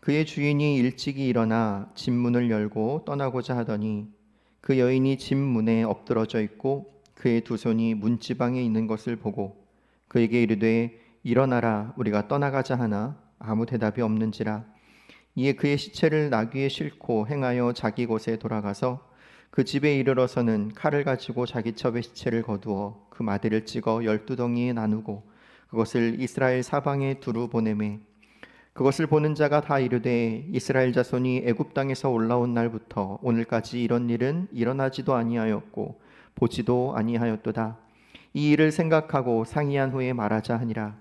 그의 주인이 일찍이 일어나 집 문을 열고 떠나고자 하더니 그 여인이 집 문에 엎드러져 있고 그의 두 손이 문지방에 있는 것을 보고 그에게 이르되 일어나라 우리가 떠나가자 하나 아무 대답이 없는지라. 이에 그의 시체를 나귀에 싣고 행하여 자기 곳에 돌아가서 그 집에 이르러서는 칼을 가지고 자기 첩의 시체를 거두어 그 마디를 찍어 12덩이에 나누고 그것을 이스라엘 사방에 두루 보내매 그것을 보는 자가 다 이르되 이스라엘 자손이 애굽 땅에서 올라온 날부터 오늘까지 이런 일은 일어나지도 아니하였고 보지도 아니하였도다. 이 일을 생각하고 상의한 후에 말하자 하니라.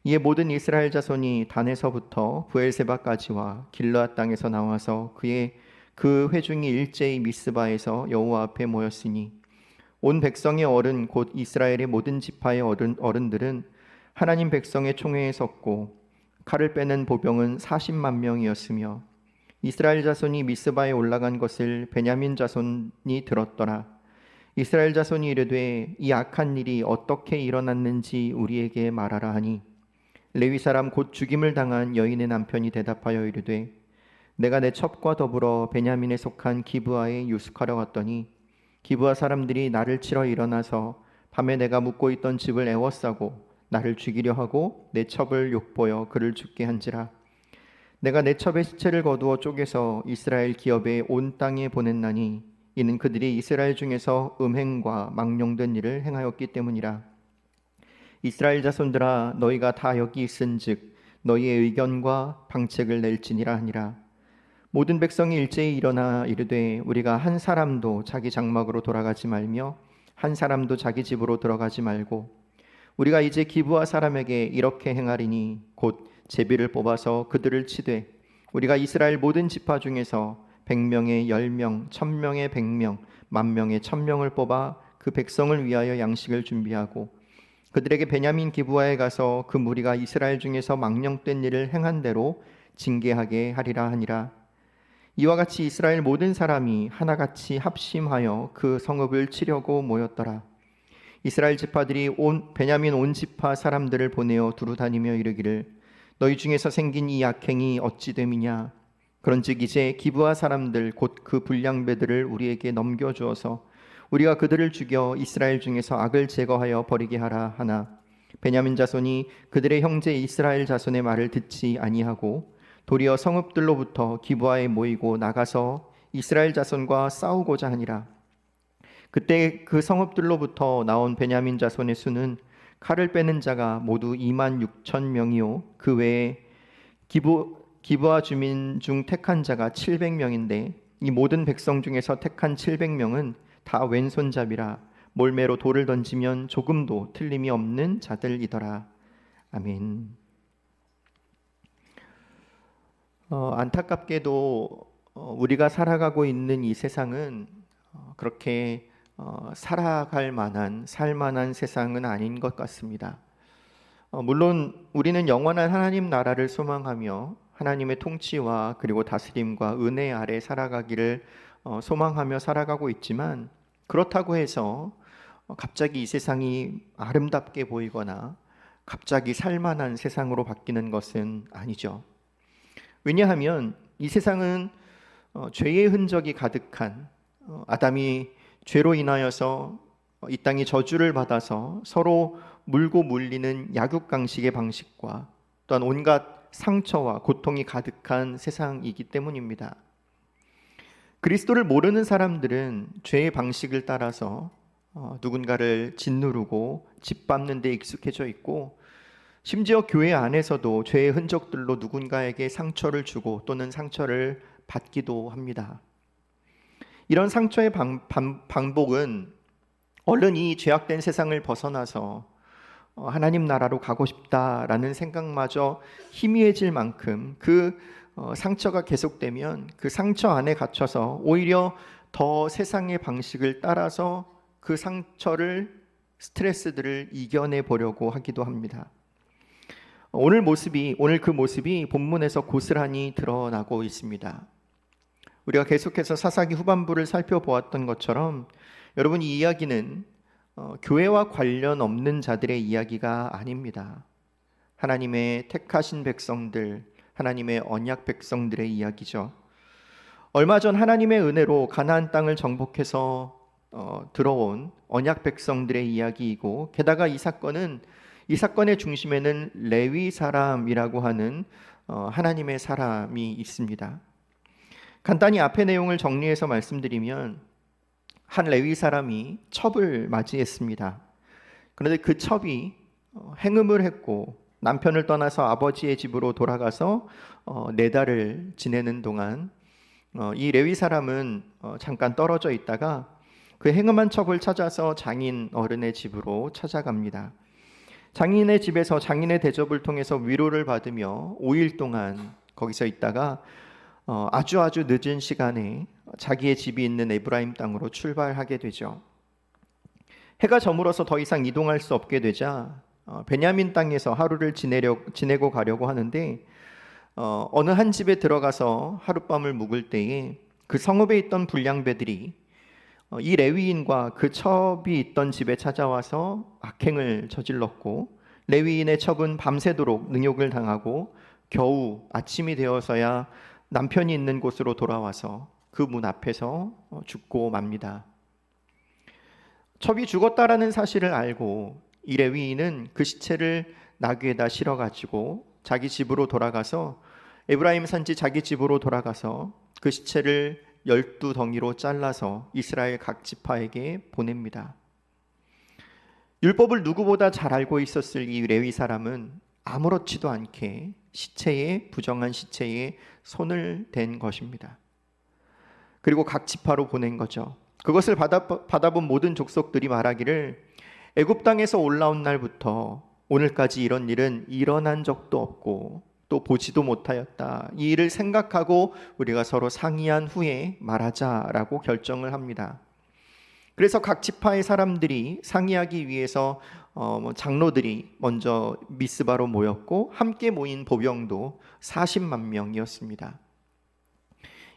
이에 모든 이스라엘 자손이 단에서부터 브엘세바까지와 길르앗 땅에서 나와서 그의 그 회중이 일제히 미스바에서 여호와 앞에 모였으니 온 백성의 어른 곧 이스라엘의 모든 지파의 어른들은 하나님 백성의 총회에 섰고 칼을 빼는 보병은 40만 명이었으며 이스라엘 자손이 미스바에 올라간 것을 베냐민 자손이 들었더라. 이스라엘 자손이 이르되 이 악한 일이 어떻게 일어났는지 우리에게 말하라 하니 레위 사람 곧 죽임을 당한 여인의 남편이 대답하여 이르되 내가 내 첩과 더불어 베냐민에 속한 기브아에 유숙하러 갔더니 기브아 사람들이 나를 치러 일어나서 밤에 내가 묵고 있던 집을 에워싸고 나를 죽이려 하고 내 첩을 욕보여 그를 죽게 한지라. 내가 내 첩의 시체를 거두어 쪼개서 이스라엘 기업의 온 땅에 보냈나니 이는 그들이 이스라엘 중에서 음행과 망령된 일을 행하였기 때문이라. 이스라엘 자손들아 너희가 다 여기 있은즉 너희의 의견과 방책을 낼지니라 하니라. 모든 백성이 일제히 일어나 이르되 우리가 한 사람도 자기 장막으로 돌아가지 말며 한 사람도 자기 집으로 들어가지 말고 우리가 이제 기브아 사람에게 이렇게 행하리니 곧 제비를 뽑아서 그들을 치되 우리가 이스라엘 모든 지파 중에서 100명에 10명, 1000명에 100명, 10,000명에 1000명을 뽑아 그 백성을 위하여 양식을 준비하고 그들에게 베냐민 기브아에 가서 그 무리가 이스라엘 중에서 망령된 일을 행한 대로 징계하게 하리라 하니라. 이와 같이 이스라엘 모든 사람이 하나같이 합심하여 그 성읍을 치려고 모였더라. 이스라엘 지파들이 베냐민 온 지파 사람들을 보내어 두루 다니며 이르기를 너희 중에서 생긴 이 악행이 어찌 됨이냐. 그런즉 이제 기브아 사람들 곧 그 불량배들을 우리에게 넘겨주어서 우리가 그들을 죽여 이스라엘 중에서 악을 제거하여 버리게 하라 하나 베냐민 자손이 그들의 형제 이스라엘 자손의 말을 듣지 아니하고 도리어 성읍들로부터 기브아에 모이고 나가서 이스라엘 자손과 싸우고자 하니라. 그때 그 성읍들로부터 나온 베냐민 자손의 수는 칼을 빼는 자가 모두 26,000명이요 그 외에 기브아 주민 중 택한 자가 700명인데 이 모든 백성 중에서 택한 700명은 다 왼손잡이라 몰매로 돌을 던지면 조금도 틀림이 없는 자들이더라. 아멘. 안타깝게도 우리가 살아가고 있는 이 세상은 그렇게 살아갈 만한 살만한 세상은 아닌 것 같습니다. 물론 우리는 영원한 하나님 나라를 소망하며 하나님의 통치와 그리고 다스림과 은혜 아래 살아가기를 소망하며 살아가고 있지만 그렇다고 해서 갑자기 이 세상이 아름답게 보이거나 갑자기 살만한 세상으로 바뀌는 것은 아니죠. 왜냐하면 이 세상은 죄의 흔적이 가득한 아담이 죄로 인하여서 이 땅이 저주를 받아서 서로 물고 물리는 약육강식의 방식과 또한 온갖 상처와 고통이 가득한 세상이기 때문입니다. 그리스도를 모르는 사람들은 죄의 방식을 따라서 누군가를 짓누르고 짓밟는 데 익숙해져 있고 심지어 교회 안에서도 죄의 흔적들로 누군가에게 상처를 주고 또는 상처를 받기도 합니다. 이런 상처의 반복은 얼른 이 죄악된 세상을 벗어나서 하나님 나라로 가고 싶다라는 생각마저 희미해질 만큼 그 상처가 계속되면 그 상처 안에 갇혀서 오히려 더 세상의 방식을 따라서 그 상처를 스트레스들을 이겨내 보려고 하기도 합니다. 오늘 그 모습이 본문에서 고스란히 드러나고 있습니다. 우리가 계속해서 사사기 후반부를 살펴보았던 것처럼 여러분 이 이야기는 교회와 관련 없는 자들의 이야기가 아닙니다. 하나님의 택하신 백성들, 하나님의 언약 백성들의 이야기죠. 얼마 전 하나님의 은혜로 가나안 땅을 정복해서 들어온 언약 백성들의 이야기이고, 게다가 이 사건의 중심에는 레위 사람이라고 하는 하나님의 사람이 있습니다. 간단히 앞의 내용을 정리해서 말씀드리면, 한 레위 사람이 첩을 맞이했습니다. 그런데 그 첩이 행음을 했고 남편을 떠나서 아버지의 집으로 돌아가서 4달을 지내는 동안 이 레위 사람은 잠깐 떨어져 있다가 그 행음한 첩을 찾아서 장인 어른의 집으로 찾아갑니다. 장인의 집에서 장인의 대접을 통해서 위로를 받으며 5일 동안 거기서 있다가 아주 늦은 시간에 자기의 집이 있는 에브라임 땅으로 출발하게 되죠. 해가 저물어서 더 이상 이동할 수 없게 되자 베냐민 땅에서 하루를 지내고 가려고 하는데, 어느 한 집에 들어가서 하룻밤을 묵을 때에 그 성읍에 있던 불량배들이 이 레위인과 그 첩이 있던 집에 찾아와서 악행을 저질렀고, 레위인의 첩은 밤새도록 능욕을 당하고 겨우 아침이 되어서야 남편이 있는 곳으로 돌아와서 그 문 앞에서 죽고 맙니다. 첩이 죽었다라는 사실을 알고 이 레위인은 그 시체를 나귀에다 실어가지고 자기 집으로 돌아가서, 에브라임 산지 자기 집으로 돌아가서 그 시체를 12덩이로 잘라서 이스라엘 각 지파에게 보냅니다. 율법을 누구보다 잘 알고 있었을 이 레위 사람은 아무렇지도 않게 부정한 시체에 손을 댄 것입니다. 그리고 각 지파로 보낸 거죠. 그것을 받아본 모든 족속들이 말하기를, 애굽 땅에서 올라온 날부터 오늘까지 이런 일은 일어난 적도 없고 또 보지도 못하였다. 이 일을 생각하고 우리가 서로 상의한 후에 말하자라고 결정을 합니다. 그래서 각 지파의 사람들이 상의하기 위해서 장로들이 먼저 미스바로 모였고, 함께 모인 보병도 40만 명이었습니다.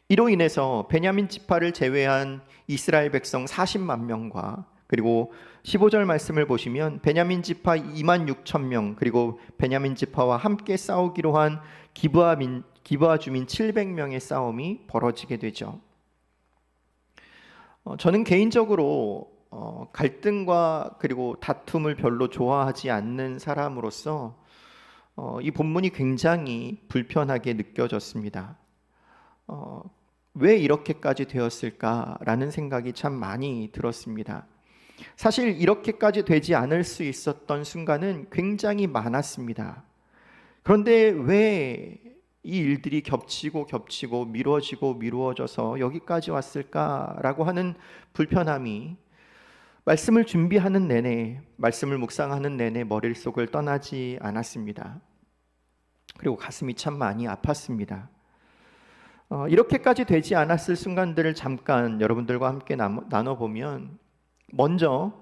이로 인해서 베냐민 지파를 제외한 이스라엘 백성 40만 명과, 그리고 15절 말씀을 보시면 베냐민 지파 2만 6천 명, 그리고 베냐민 지파와 함께 싸우기로 한 기브아 주민 700명의 싸움이 벌어지게 되죠. 저는 개인적으로 갈등과 그리고 다툼을 별로 좋아하지 않는 사람으로서 이 본문이 굉장히 불편하게 느껴졌습니다. 왜 이렇게까지 되었을까라는 생각이 참 많이 들었습니다. 사실 이렇게까지 되지 않을 수 있었던 순간은 굉장히 많았습니다. 그런데 왜 이 일들이 겹치고 미루어져서 여기까지 왔을까라고 하는 불편함이 말씀을 준비하는 내내, 말씀을 묵상하는 내내 머릿속을 떠나지 않았습니다. 그리고 가슴이 참 많이 아팠습니다. 이렇게까지 되지 않았을 순간들을 잠깐 여러분들과 함께 나눠보면, 먼저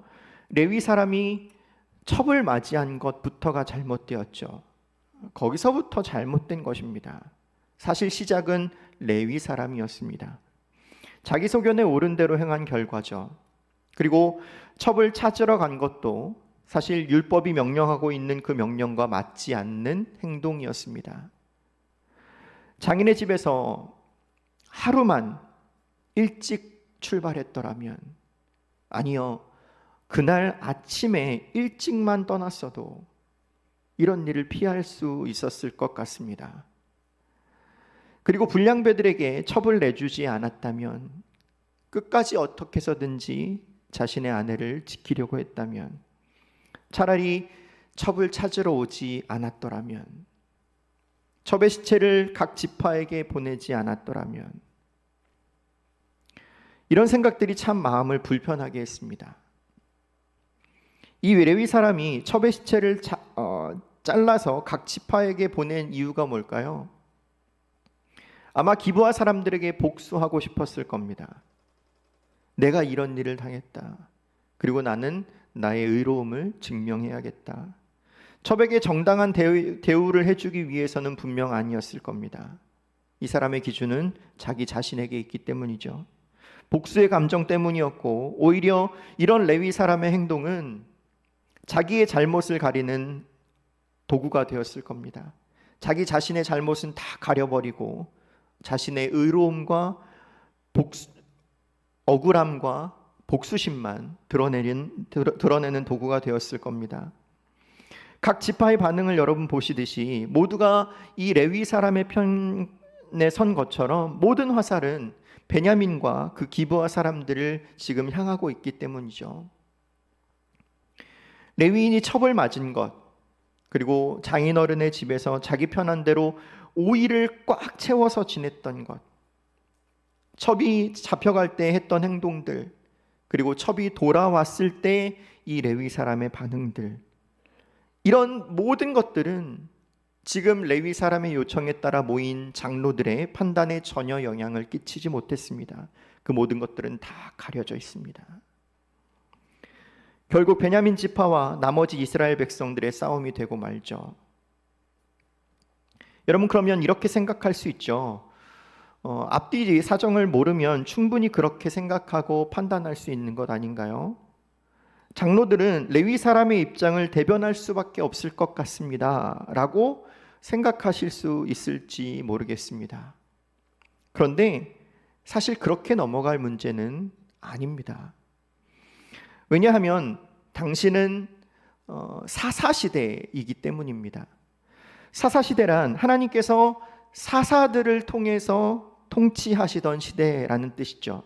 레위 사람이 첩을 맞이한 것부터가 잘못되었죠. 거기서부터 잘못된 것입니다. 사실 시작은 레위 사람이었습니다. 자기 소견에 옳은 대로 행한 결과죠. 그리고 첩을 찾으러 간 것도 사실 율법이 명령하고 있는 그 명령과 맞지 않는 행동이었습니다. 장인의 집에서 하루만 일찍 출발했더라면, 아니요, 그날 아침에 일찍만 떠났어도 이런 일을 피할 수 있었을 것 같습니다. 그리고 불량배들에게 첩을 내주지 않았다면, 끝까지 어떻게 해서든지 자신의 아내를 지키려고 했다면, 차라리 첩을 찾으러 오지 않았더라면, 첩의 시체를 각 지파에게 보내지 않았더라면, 이런 생각들이 참 마음을 불편하게 했습니다. 이 레위 사람이 첩의 시체를 잘라서 각 지파에게 보낸 이유가 뭘까요? 아마 기브아 사람들에게 복수하고 싶었을 겁니다. 내가 이런 일을 당했다. 그리고 나는 나의 의로움을 증명해야겠다. 첩에게 정당한 대우를 해주기 위해서는 분명 아니었을 겁니다. 이 사람의 기준은 자기 자신에게 있기 때문이죠. 복수의 감정 때문이었고, 오히려 이런 레위 사람의 행동은 자기의 잘못을 가리는 도구가 되었을 겁니다. 자기 자신의 잘못은 다 가려버리고 자신의 의로움과 억울함과 복수심만 드러내는 도구가 되었을 겁니다. 각 지파의 반응을 여러분 보시듯이 모두가 이 레위 사람의 편에 선 것처럼 모든 화살은 베냐민과 그 기브아 사람들을 지금 향하고 있기 때문이죠. 레위인이 첩을 맞은 것, 그리고 장인어른의 집에서 자기 편한 대로 오이를 꽉 채워서 지냈던 것, 첩이 잡혀갈 때 했던 행동들, 그리고 첩이 돌아왔을 때 이 레위 사람의 반응들, 이런 모든 것들은 지금 레위 사람의 요청에 따라 모인 장로들의 판단에 전혀 영향을 끼치지 못했습니다. 그 모든 것들은 다 가려져 있습니다. 결국 베냐민 지파와 나머지 이스라엘 백성들의 싸움이 되고 말죠. 여러분, 그러면 이렇게 생각할 수 있죠. 앞뒤 사정을 모르면 충분히 그렇게 생각하고 판단할 수 있는 것 아닌가요? 장로들은 레위 사람의 입장을 대변할 수밖에 없을 것 같습니다 라고 생각하실 수 있을지 모르겠습니다. 그런데 사실 그렇게 넘어갈 문제는 아닙니다. 왜냐하면 당신은 사사시대이기 때문입니다. 사사시대란 하나님께서 사사들을 통해서 통치하시던 시대라는 뜻이죠.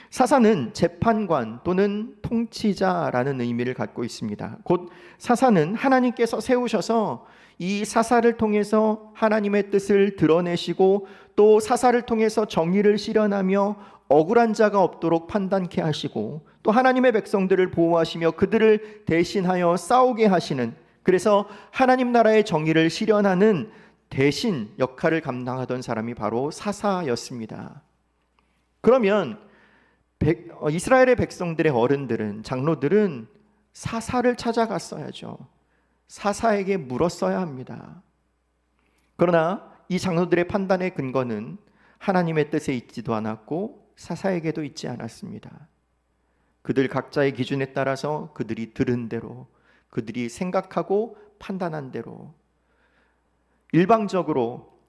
사사는 재판관 또는 통치자라는 의미를 갖고 있습니다. 곧 사사는 하나님께서 세우셔서 이 사사를 통해서 하나님의 뜻을 드러내시고 또 사사를 통해서 정의를 실현하며 억울한 자가 없도록 판단케 하시고 또 하나님의 백성들을 보호하시며 그들을 대신하여 싸우게 하시는, 그래서 하나님 나라의 정의를 실현하는 대신 역할을 감당하던 사람이 바로 사사였습니다. 그러면 이스라엘의 백성들의 어른들은, 장로들은 사사를 찾아갔어야죠. 사사에게 물었어야 합니다. 그러나 이 장로들의 판단의 근거는 하나님의 뜻에 있지도 않았고 사사에게도 있지 않았습니다. 그들 각자의 기준에 따라서 그들이 들은 대로, 그들이 생각하고 판단한 대로 일방적으로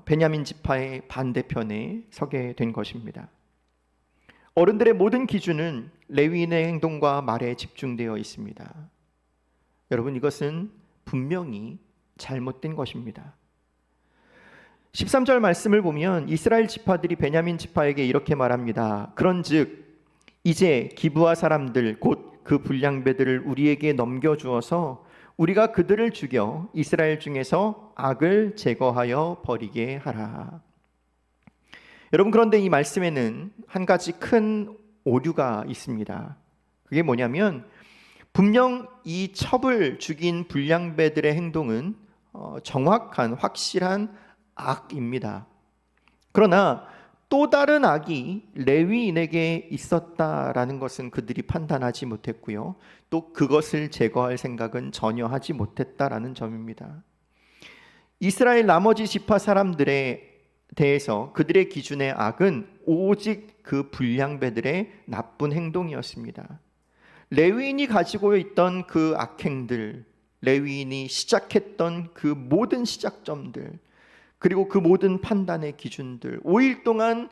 베냐민 지파의 반대편에 서게 된 것입니다. 어른들의 모든 기준은 레위인의 행동과 말에 집중되어 있습니다. 여러분, 이것은 분명히 잘못된 것입니다. 13절 말씀을 보면 이스라엘 지파들이 베냐민 지파에게 이렇게 말합니다. 그런즉 이제 기브아 사람들 곧 그 불량배들을 우리에게 넘겨주어서 우리가 그들을 죽여 이스라엘 중에서 악을 제거하여 버리게 하라. 여러분, 그런데 이 말씀에는 한 가지 큰 오류가 있습니다. 그게 뭐냐면 분명 이 첩을 죽인 불량배들의 행동은 정확한 확실한 악입니다. 그러나 또 다른 악이 레위인에게 있었다라는 것은 그들이 판단하지 못했고요. 또 그것을 제거할 생각은 전혀 하지 못했다라는 점입니다. 이스라엘 나머지 지파 사람들에 대해서 그들의 기준의 악은 오직 그 불량배들의 나쁜 행동이었습니다. 레위인이 가지고 있던 그 악행들, 레위인이 시작했던 그 모든 시작점들, 그리고 그 모든 판단의 기준들, 5일 동안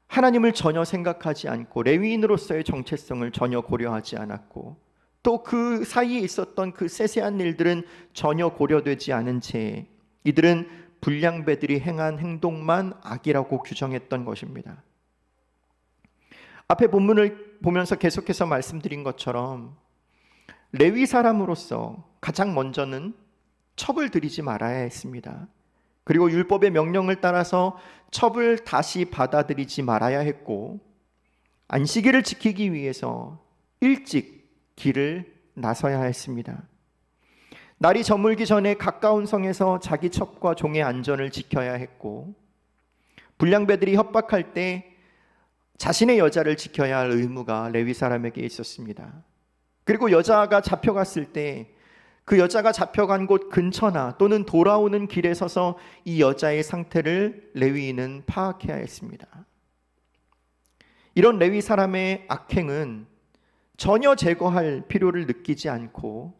하나님을 전혀 생각하지 않고 레위인으로서의 정체성을 전혀 고려하지 않았고 또 그 사이에 있었던 그 세세한 일들은 전혀 고려되지 않은 채 이들은 불량배들이 행한 행동만 악이라고 규정했던 것입니다. 앞에 본문을 보면서 계속해서 말씀드린 것처럼 레위 사람으로서 가장 먼저는 첩을 드리지 말아야 했습니다. 그리고 율법의 명령을 따라서 첩을 다시 받아들이지 말아야 했고 안식일을 지키기 위해서 일찍 길을 나서야 했습니다. 날이 저물기 전에 가까운 성에서 자기 첩과 종의 안전을 지켜야 했고 불량배들이 협박할 때 자신의 여자를 지켜야 할 의무가 레위 사람에게 있었습니다. 그리고 여자가 잡혀갔을 때 그 여자가 잡혀간 곳 근처나 또는 돌아오는 길에 서서 이 여자의 상태를 레위인은 파악해야 했습니다. 이런 레위 사람의 악행은 전혀 제거할 필요를 느끼지 않고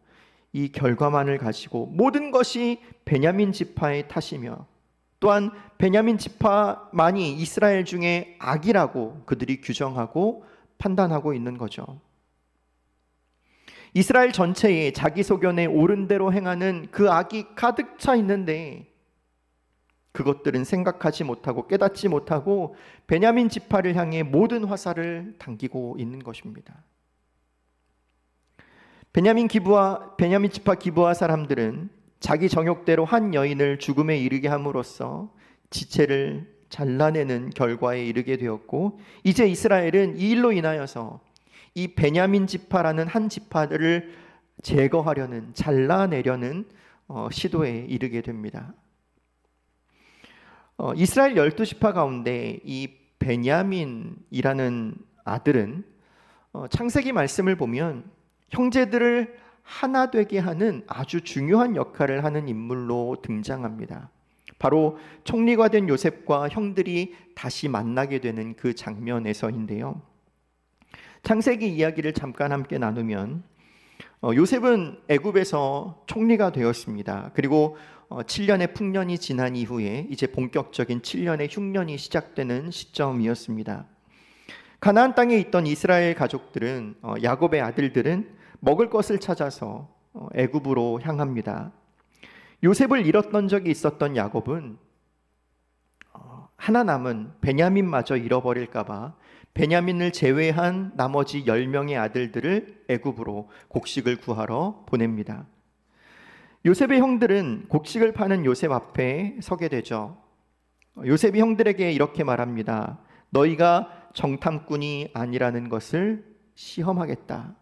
이 결과만을 가지고 모든 것이 베냐민 지파의 탓이며, 또한 베냐민 지파만이 이스라엘 중에 악이라고 그들이 규정하고 판단하고 있는 거죠. 이스라엘 전체에 자기 소견에 옳은 대로 행하는 그 악이 가득 차 있는데, 그것들은 생각하지 못하고 깨닫지 못하고 베냐민 지파를 향해 모든 화살을 당기고 있는 것입니다. 베냐민 지파 기브아 사람들은 자기 정욕대로 한 여인을 죽음에 이르게 함으로써 지체를 잘라내는 결과에 이르게 되었고, 이제 이스라엘은 이 일로 인하여서 이 베냐민 지파라는 한 지파들을 제거하려는, 잘라내려는 시도에 이르게 됩니다. 이스라엘 12지파 가운데 이 베냐민이라는 아들은 창세기 말씀을 보면 형제들을 하나 되게 하는 아주 중요한 역할을 하는 인물로 등장합니다. 바로 총리가 된 요셉과 형들이 다시 만나게 되는 그 장면에서인데요. 창세기 이야기를 잠깐 함께 나누면, 요셉은 애굽에서 총리가 되었습니다. 그리고 7년의 풍년이 지난 이후에 이제 본격적인 7년의 흉년이 시작되는 시점이었습니다. 가나안 땅에 있던 이스라엘 가족들은, 야곱의 아들들은 먹을 것을 찾아서 애굽으로 향합니다. 요셉을 잃었던 적이 있었던 야곱은 하나 남은 베냐민마저 잃어버릴까 봐 베냐민을 제외한 나머지 10명의 아들들을 애굽으로 곡식을 구하러 보냅니다. 요셉의 형들은 곡식을 파는 요셉 앞에 서게 되죠. 요셉이 형들에게 이렇게 말합니다. 너희가 정탐꾼이 아니라는 것을 시험하겠다.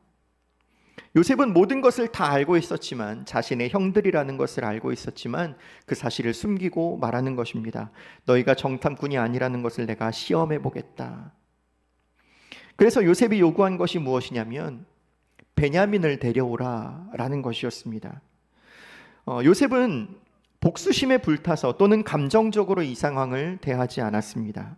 요셉은 모든 것을 다 알고 있었지만, 자신의 형들이라는 것을 알고 있었지만 그 사실을 숨기고 말하는 것입니다. 너희가 정탐꾼이 아니라는 것을 내가 시험해 보겠다. 그래서 요셉이 요구한 것이 무엇이냐면 베냐민을 데려오라 라는 것이었습니다. 요셉은 복수심에 불타서 또는 감정적으로 이 상황을 대하지 않았습니다.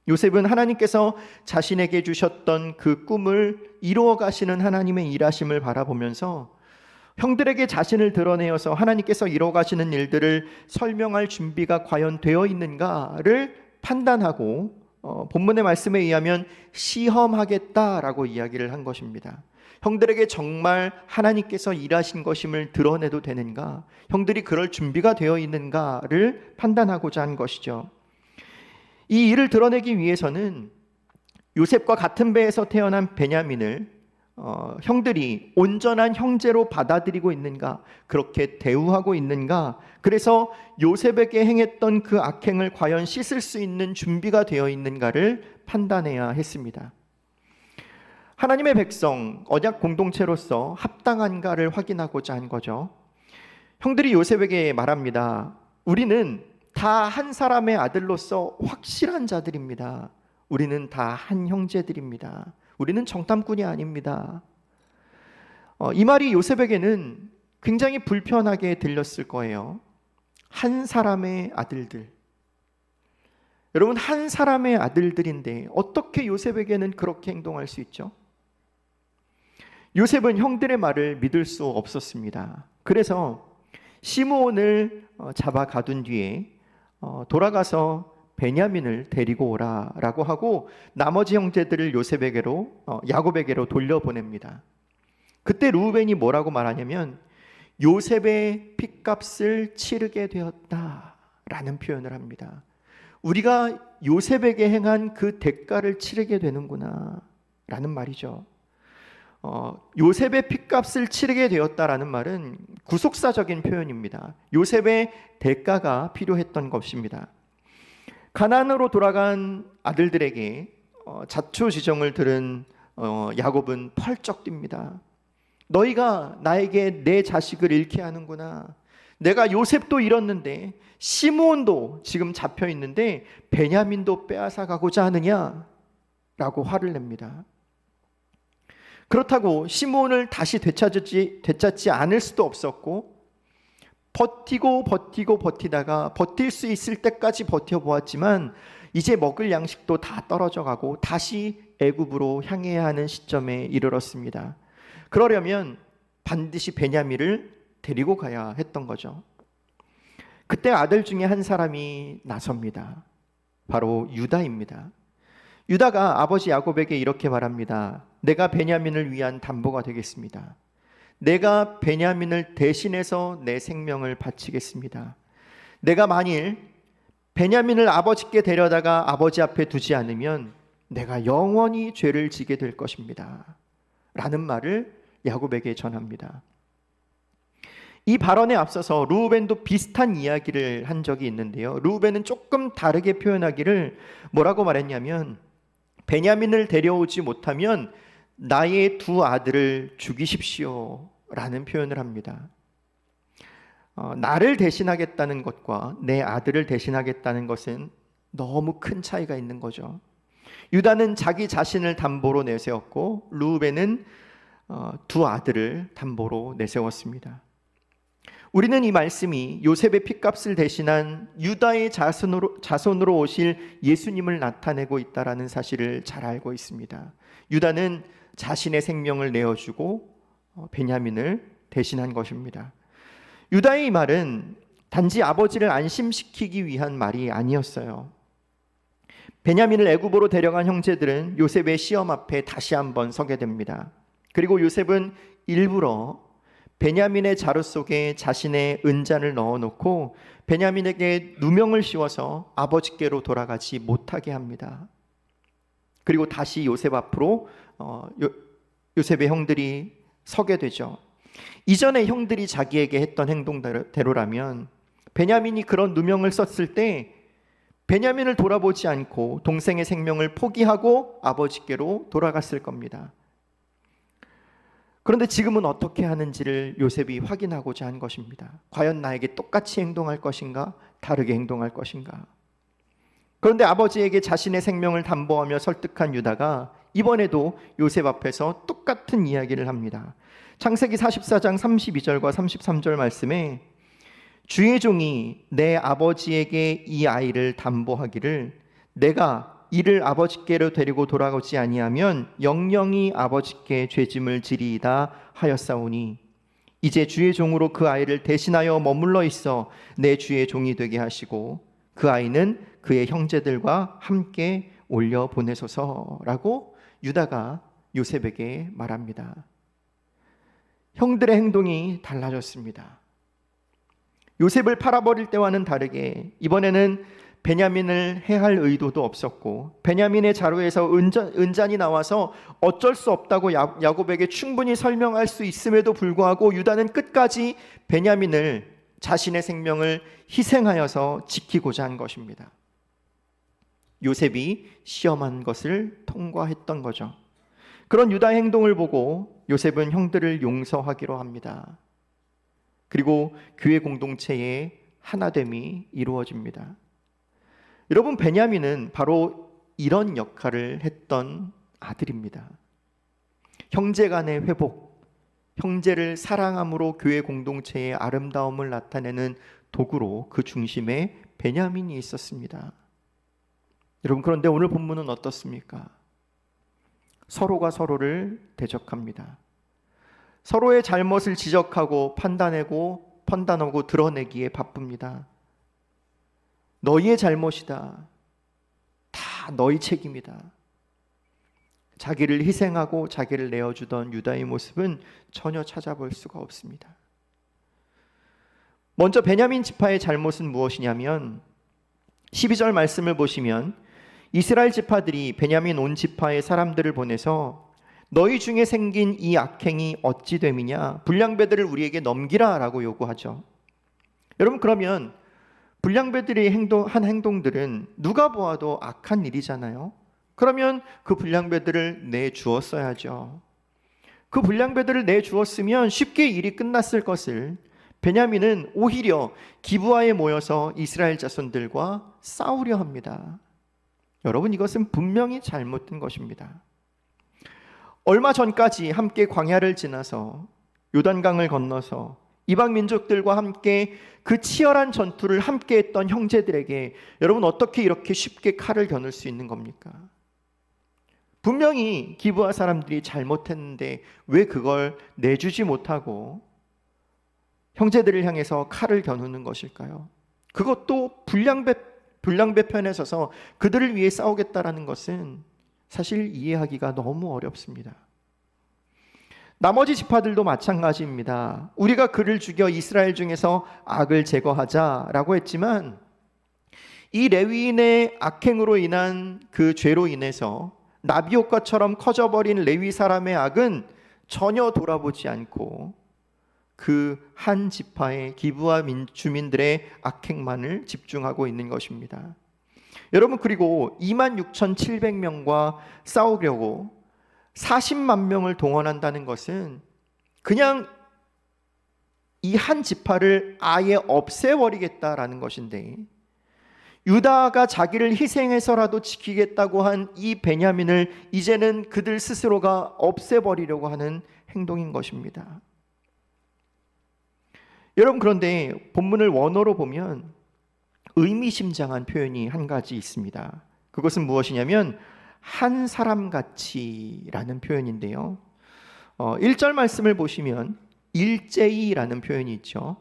요셉은 하나님께서 자신에게 주셨던 그 꿈을 이루어 가시는 하나님의 일하심을 바라보면서 형들에게 자신을 드러내어서 하나님께서 이루어 가시는 일들을 설명할 준비가 과연 되어 있는가를 판단하고, 본문의 말씀에 의하면 시험하겠다라고 이야기를 한 것입니다. 형들에게 정말 하나님께서 일하신 것임을 드러내도 되는가, 형들이 그럴 준비가 되어 있는가를 판단하고자 한 것이죠. 이 일을 드러내기 위해서는 요셉과 같은 배에서 태어난 베냐민을 형들이 온전한 형제로 받아들이고 있는가, 그렇게 대우하고 있는가, 그래서 요셉에게 행했던 그 악행을 과연 씻을 수 있는 준비가 되어 있는가를 판단해야 했습니다. 하나님의 백성, 언약 공동체로서 합당한가를 확인하고자 한 거죠. 형들이 요셉에게 말합니다. 우리는 다 한 사람의 아들로서 확실한 자들입니다. 우리는 다 한 형제들입니다. 우리는 정탐꾼이 아닙니다. 이 말이 요셉에게는 굉장히 불편하게 들렸을 거예요. 한 사람의 아들들. 여러분, 한 사람의 아들들인데 어떻게 요셉에게는 그렇게 행동할 수 있죠? 요셉은 형들의 말을 믿을 수 없었습니다. 그래서 시므온을 잡아 가둔 뒤에 돌아가서 베냐민을 데리고 오라라고 하고 나머지 형제들을 야곱에게로 돌려보냅니다. 그때 르우벤이 뭐라고 말하냐면 요셉의 핏값을 치르게 되었다라는 표현을 합니다. 우리가 요셉에게 행한 그 대가를 치르게 되는구나 라는 말이죠. 요셉의 핏값을 치르게 되었다라는 말은 구속사적인 표현입니다. 요셉의 대가가 필요했던 것입니다. 가나안으로 돌아간 아들들에게 자초지종을 들은 야곱은 펄쩍 뜁니다. 너희가 나에게 내 자식을 잃게 하는구나. 내가 요셉도 잃었는데 시므온도 지금 잡혀 있는데 베냐민도 빼앗아 가고자 하느냐? 라고 화를 냅니다. 그렇다고 시므온을 다시 되찾지 않을 수도 없었고, 버티다가 버틸 수 있을 때까지 버텨보았지만 이제 먹을 양식도 다 떨어져 가고 다시 애굽으로 향해야 하는 시점에 이르렀습니다. 그러려면 반드시 베냐민을 데리고 가야 했던 거죠. 그때 아들 중에 한 사람이 나섭니다. 바로 유다입니다. 유다가 아버지 야곱에게 이렇게 말합니다. 내가 베냐민을 위한 담보가 되겠습니다. 내가 베냐민을 대신해서 내 생명을 바치겠습니다. 내가 만일 베냐민을 아버지께 데려다가 아버지 앞에 두지 않으면 내가 영원히 죄를 지게 될 것입니다. 라는 말을 야곱에게 전합니다. 이 발언에 앞서서 르우벤도 비슷한 이야기를 한 적이 있는데요. 르우벤은 조금 다르게 표현하기를 뭐라고 말했냐면 베냐민을 데려오지 못하면 나의 두 아들을 죽이십시오 라는 표현을 합니다. 나를 대신하겠다는 것과 내 아들을 대신하겠다는 것은 너무 큰 차이가 있는 거죠. 유다는 자기 자신을 담보로 내세웠고 르우벤은 두 아들을 담보로 내세웠습니다. 우리는 이 말씀이 요셉의 핏값을 대신한 유다의 자손으로 오실 예수님을 나타내고 있다는 사실을 잘 알고 있습니다. 유다는 자신의 생명을 내어주고 베냐민을 대신한 것입니다. 유다의 이 말은 단지 아버지를 안심시키기 위한 말이 아니었어요. 베냐민을 애굽으로 데려간 형제들은 요셉의 시험 앞에 다시 한번 서게 됩니다. 그리고 요셉은 일부러 베냐민의 자루 속에 자신의 은잔을 넣어놓고 베냐민에게 누명을 씌워서 아버지께로 돌아가지 못하게 합니다. 그리고 다시 요셉 앞으로 요셉의 형들이 서게 되죠. 이전에 형들이 자기에게 했던 행동대로라면 베냐민이 그런 누명을 썼을 때 베냐민을 돌아보지 않고 동생의 생명을 포기하고 아버지께로 돌아갔을 겁니다. 그런데 지금은 어떻게 하는지를 요셉이 확인하고자 한 것입니다. 과연 나에게 똑같이 행동할 것인가? 다르게 행동할 것인가? 그런데 아버지에게 자신의 생명을 담보하며 설득한 유다가 이번에도 요셉 앞에서 똑같은 이야기를 합니다. 창세기 44장 32절과 33절 말씀에 주의 종이 내 아버지에게 이 아이를 담보하기를 내가 이를 아버지께로 데리고 돌아오지 아니하면 영영이 아버지께 죄짐을 지리이다 하였사오니 이제 주의 종으로 그 아이를 대신하여 머물러 있어 내 주의 종이 되게 하시고 그 아이는 그의 형제들과 함께 올려 보내소서라고 유다가 요셉에게 말합니다. 형들의 행동이 달라졌습니다. 요셉을 팔아버릴 때와는 다르게 이번에는 베냐민을 해할 의도도 없었고 베냐민의 자루에서 은잔이 나와서 어쩔 수 없다고 야곱에게 충분히 설명할 수 있음에도 불구하고 유다는 끝까지 베냐민을 자신의 생명을 희생하여서 지키고자 한 것입니다. 요셉이 시험한 것을 통과했던 거죠. 그런 유다의 행동을 보고 요셉은 형들을 용서하기로 합니다. 그리고 교회 공동체의 하나됨이 이루어집니다. 여러분, 베냐민은 바로 이런 역할을 했던 아들입니다. 형제 간의 회복, 형제를 사랑함으로 교회 공동체의 아름다움을 나타내는 도구로 그 중심에 베냐민이 있었습니다. 여러분, 그런데 오늘 본문은 어떻습니까? 서로가 서로를 대적합니다. 서로의 잘못을 지적하고 판단하고 드러내기에 바쁩니다. 너희의 잘못이다. 다 너희 책임이다. 자기를 희생하고 자기를 내어주던 유다의 모습은 전혀 찾아볼 수가 없습니다. 먼저 베냐민 지파의 잘못은 무엇이냐면 12절 말씀을 보시면 이스라엘 지파들이 베냐민 온 지파의 사람들을 보내서 너희 중에 생긴 이 악행이 어찌 됨이냐? 불량배들을 우리에게 넘기라 라고 요구하죠. 여러분, 그러면 불량배들이 한 행동들은 누가 보아도 악한 일이잖아요. 그러면 그 불량배들을 내주었어야죠. 그 불량배들을 내주었으면 쉽게 일이 끝났을 것을 베냐민은 오히려 기브아에 모여서 이스라엘 자손들과 싸우려 합니다. 여러분, 이것은 분명히 잘못된 것입니다. 얼마 전까지 함께 광야를 지나서 요단강을 건너서 이방 민족들과 함께 그 치열한 전투를 함께 했던 형제들에게 여러분, 어떻게 이렇게 쉽게 칼을 겨눌 수 있는 겁니까? 분명히 기브아 사람들이 잘못했는데 왜 그걸 내주지 못하고 형제들을 향해서 칼을 겨누는 것일까요? 그것도 불량배 편에 서서 그들을 위해 싸우겠다라는 것은 사실 이해하기가 너무 어렵습니다. 나머지 지파들도 마찬가지입니다. 우리가 그를 죽여 이스라엘 중에서 악을 제거하자라고 했지만 이 레위인의 악행으로 인한 그 죄로 인해서 나비효과처럼 커져버린 레위 사람의 악은 전혀 돌아보지 않고 그 한 지파의 기브아 주민들의 악행만을 집중하고 있는 것입니다. 여러분, 그리고 26,700명과 싸우려고 40만 명을 동원한다는 것은 그냥 이 한 지파를 아예 없애버리겠다라는 것인데, 유다가 자기를 희생해서라도 지키겠다고 한 이 베냐민을 이제는 그들 스스로가 없애버리려고 하는 행동인 것입니다. 여러분, 그런데 본문을 원어로 보면 의미심장한 표현이 한 가지 있습니다. 그것은 무엇이냐면 한 사람같이라는 표현인데요. 1절 말씀을 보시면 일제히라는 표현이 있죠.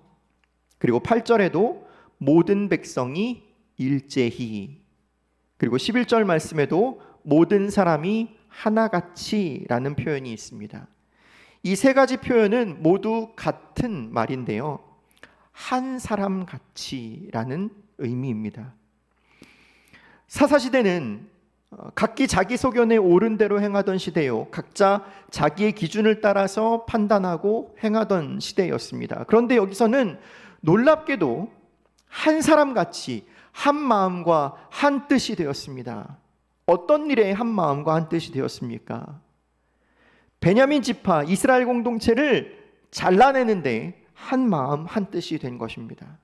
그리고 8절에도 모든 백성이 일제히, 그리고 11절 말씀에도 모든 사람이 하나같이라는 표현이 있습니다. 이 세 가지 표현은 모두 같은 말인데요, 한 사람같이라는 의미입니다. 사사시대는 각기 자기 소견에 옳은 대로 행하던 시대요, 각자 자기의 기준을 따라서 판단하고 행하던 시대였습니다. 그런데 여기서는 놀랍게도 한 사람같이 한 마음과 한 뜻이 되었습니다. 어떤 일에 한 마음과 한 뜻이 되었습니까? 베냐민 지파 이스라엘 공동체를 잘라내는데 한 마음 한 뜻이 된 것입니다.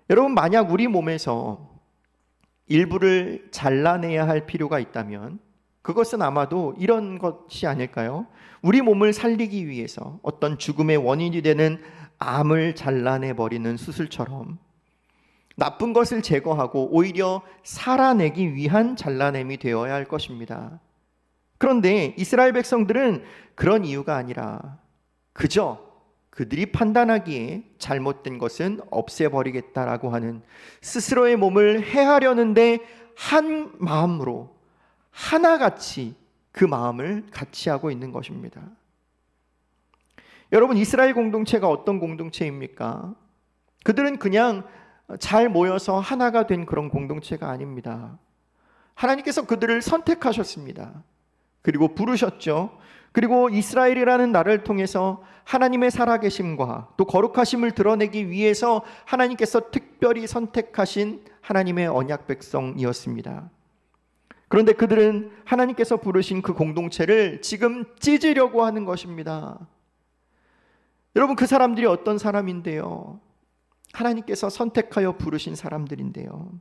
여러분, 만약 우리 몸에서 일부를 잘라내야 할 필요가 있다면 그것은 아마도 이런 것이 아닐까요? 우리 몸을 살리기 위해서 어떤 죽음의 원인이 되는 암을 잘라내버리는 수술처럼 나쁜 것을 제거하고 오히려 살아내기 위한 잘라냄이 되어야 할 것입니다. 그런데 이스라엘 백성들은 그런 이유가 아니라 그저 그들이 판단하기에 잘못된 것은 없애버리겠다라고 하는 스스로의 몸을 해하려는데 한 마음으로 하나같이 그 마음을 같이 하고 있는 것입니다. 여러분, 이스라엘 공동체가 어떤 공동체입니까? 그들은 그냥 잘 모여서 하나가 된 그런 공동체가 아닙니다. 하나님께서 그들을 선택하셨습니다. 그리고 부르셨죠. 그리고 이스라엘이라는 나라를 통해서 하나님의 살아계심과 또 거룩하심을 드러내기 위해서 하나님께서 특별히 선택하신 하나님의 언약 백성이었습니다. 그런데 그들은 하나님께서 부르신 그 공동체를 지금 찢으려고 하는 것입니다. 여러분, 그 사람들이 어떤 사람인데요? 하나님께서 선택하여 부르신 사람들인데요.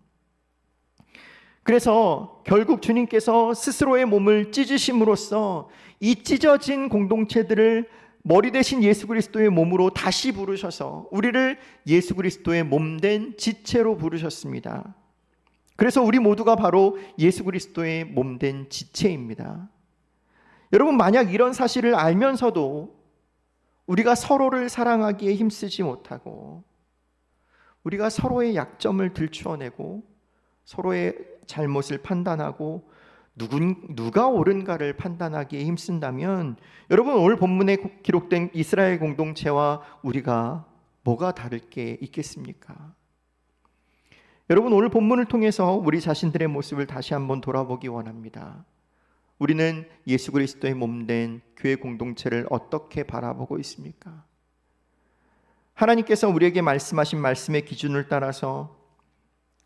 그래서 결국 주님께서 스스로의 몸을 찢으심으로써 이 찢어진 공동체들을 머리 대신 예수 그리스도의 몸으로 다시 부르셔서 우리를 예수 그리스도의 몸된 지체로 부르셨습니다. 그래서 우리 모두가 바로 예수 그리스도의 몸된 지체입니다. 여러분, 만약 이런 사실을 알면서도 우리가 서로를 사랑하기에 힘쓰지 못하고 우리가 서로의 약점을 들추어내고 서로의 잘못을 판단하고 누가 옳은가를 판단하기에 힘쓴다면 여러분, 오늘 본문에 기록된 이스라엘 공동체와 우리가 뭐가 다를 게 있겠습니까? 여러분, 오늘 본문을 통해서 우리 자신들의 모습을 다시 한번 돌아보기 원합니다. 우리는 예수 그리스도의 몸된 교회 공동체를 어떻게 바라보고 있습니까? 하나님께서 우리에게 말씀하신 말씀의 기준을 따라서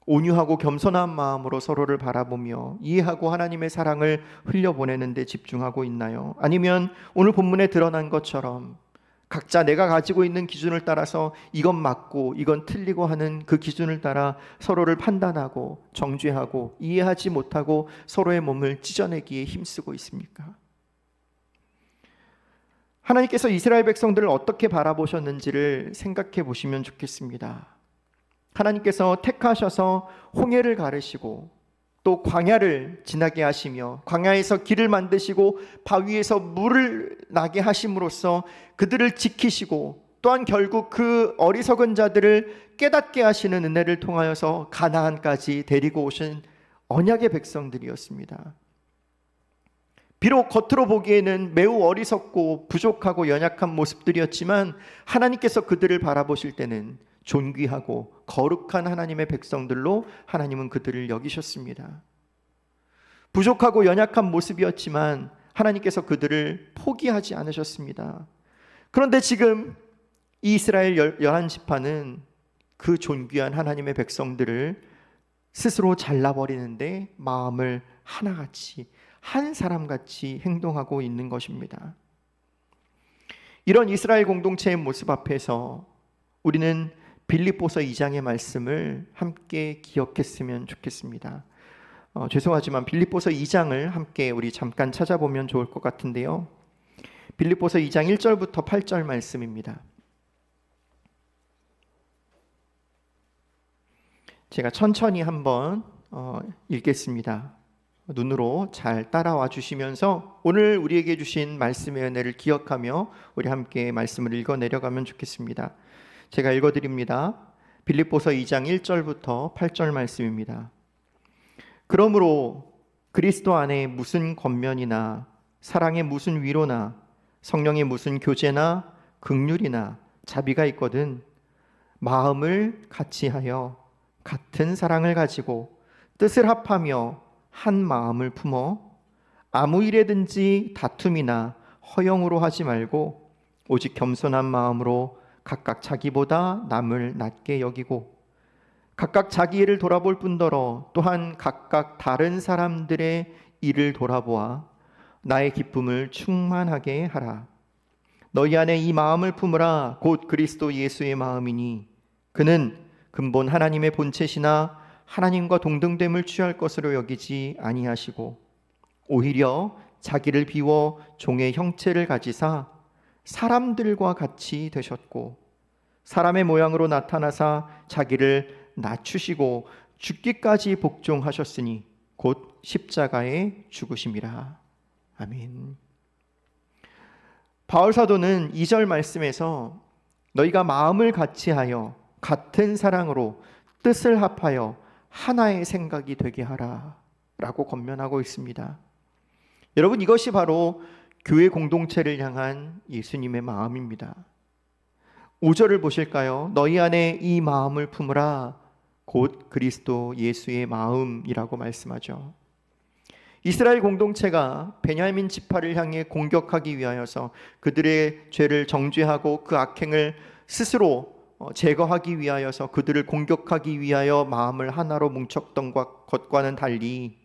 온유하고 겸손한 마음으로 서로를 바라보며 이해하고 하나님의 사랑을 흘려보내는 데 집중하고 있나요? 아니면 오늘 본문에 드러난 것처럼 각자 내가 가지고 있는 기준을 따라서 이건 맞고 이건 틀리고 하는 그 기준을 따라 서로를 판단하고 정죄하고 이해하지 못하고 서로의 몸을 찢어내기에 힘쓰고 있습니까? 하나님께서 이스라엘 백성들을 어떻게 바라보셨는지를 생각해 보시면 좋겠습니다. 하나님께서 택하셔서 홍해를 가르시고 또 광야를 지나게 하시며 광야에서 길을 만드시고 바위에서 물을 나게 하심으로써 그들을 지키시고 또한 결국 그 어리석은 자들을 깨닫게 하시는 은혜를 통하여서 가나안까지 데리고 오신 언약의 백성들이었습니다. 비록 겉으로 보기에는 매우 어리석고 부족하고 연약한 모습들이었지만 하나님께서 그들을 바라보실 때는 존귀하고 거룩한 하나님의 백성들로 하나님은 그들을 여기셨습니다. 부족하고 연약한 모습이었지만 하나님께서 그들을 포기하지 않으셨습니다. 그런데 지금 이스라엘 11지파는 그 존귀한 하나님의 백성들을 스스로 잘라버리는데 마음을 하나같이, 한 사람같이 행동하고 있는 것입니다. 이런 이스라엘 공동체의 모습 앞에서 우리는 빌립보서 2장의 말씀을 함께 기억했으면 좋겠습니다. 죄송하지만 빌립보서 2장을 함께 우리 잠깐 찾아보면 좋을 것 같은데요. 빌립보서 2장 1절부터 8절 말씀입니다. 제가 천천히 한번 읽겠습니다. 눈으로 잘 따라와 주시면서 오늘 우리에게 주신 말씀의 은혜를 기억하며 우리 함께 말씀을 읽어 내려가면 좋겠습니다. 제가 읽어드립니다. 빌립보서 2장 1절부터 8절 말씀입니다. 그러므로 그리스도 안에 무슨 권면이나 사랑의 무슨 위로나 성령의 무슨 교제나 긍휼이나 자비가 있거든 마음을 같이하여 같은 사랑을 가지고 뜻을 합하며 한 마음을 품어 아무 일에든지 다툼이나 허영으로 하지 말고 오직 겸손한 마음으로 각각 자기보다 남을 낮게 여기고 각각 자기 일을 돌아볼 뿐더러 또한 각각 다른 사람들의 일을 돌아보아 나의 기쁨을 충만하게 하라. 너희 안에 이 마음을 품으라. 곧 그리스도 예수의 마음이니 그는 근본 하나님의 본체시나 하나님과 동등됨을 취할 것으로 여기지 아니하시고 오히려 자기를 비워 종의 형체를 가지사 사람들과 같이 되셨고 사람의 모양으로 나타나사 자기를 낮추시고 죽기까지 복종하셨으니 곧 십자가에 죽으심이라. 아멘. 바울 사도는 2절 말씀에서 너희가 마음을 같이하여 같은 사랑으로 뜻을 합하여 하나의 생각이 되게 하라 라고 권면하고 있습니다. 여러분, 이것이 바로 교회 공동체를 향한 예수님의 마음입니다. 5절을 보실까요? 너희 안에 이 마음을 품으라. 곧 그리스도 예수의 마음이라고 말씀하죠. 이스라엘 공동체가 베냐민 지파를 향해 공격하기 위하여서 그들의 죄를 정죄하고 그 악행을 스스로 제거하기 위하여서 그들을 공격하기 위하여 마음을 하나로 뭉쳤던 것과는 달리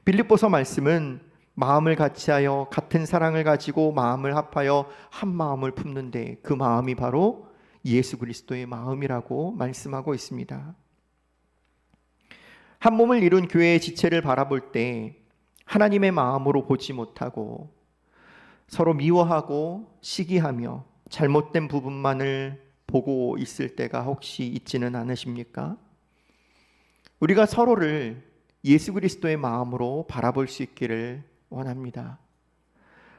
빌립보서 말씀은 마음을 같이하여 같은 사랑을 가지고 마음을 합하여 한 마음을 품는데 그 마음이 바로 예수 그리스도의 마음이라고 말씀하고 있습니다. 한 몸을 이룬 교회의 지체를 바라볼 때 하나님의 마음으로 보지 못하고 서로 미워하고 시기하며 잘못된 부분만을 보고 있을 때가 혹시 있지는 않으십니까? 우리가 서로를 예수 그리스도의 마음으로 바라볼 수 있기를 원합니다.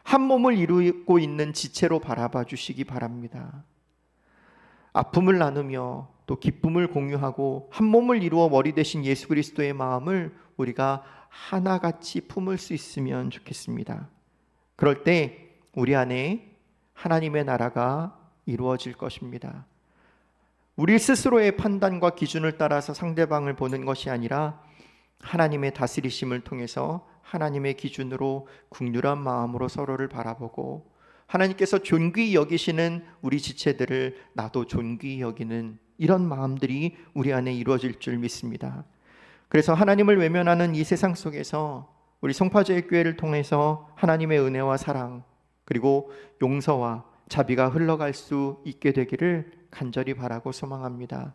한 몸을 이루고 있는 지체로 바라봐 주시기 바랍니다. 아픔을 나누며 또 기쁨을 공유하고 한 몸을 이루어 머리 대신 예수 그리스도의 마음을 우리가 하나같이 품을 수 있으면 좋겠습니다. 그럴 때 우리 안에 하나님의 나라가 이루어질 것입니다. 우리 스스로의 판단과 기준을 따라서 상대방을 보는 것이 아니라 하나님의 다스리심을 통해서 하나님의 기준으로 긍휼한 마음으로 서로를 바라보고 하나님께서 존귀히 여기시는 우리 지체들을 나도 존귀히 여기는 이런 마음들이 우리 안에 이루어질 줄 믿습니다. 그래서 하나님을 외면하는 이 세상 속에서 우리 송파제일교회를 통해서 하나님의 은혜와 사랑 그리고 용서와 자비가 흘러갈 수 있게 되기를 간절히 바라고 소망합니다.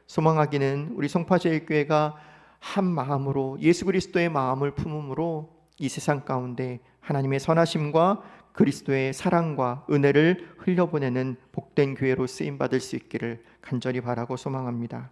소망하기는 우리 송파제일교회가 한 마음으로 예수 그리스도의 마음을 품음으로 이 세상 가운데 하나님의 선하심과 그리스도의 사랑과 은혜를 흘려보내는 복된 교회로 쓰임받을 수 있기를 간절히 바라고 소망합니다.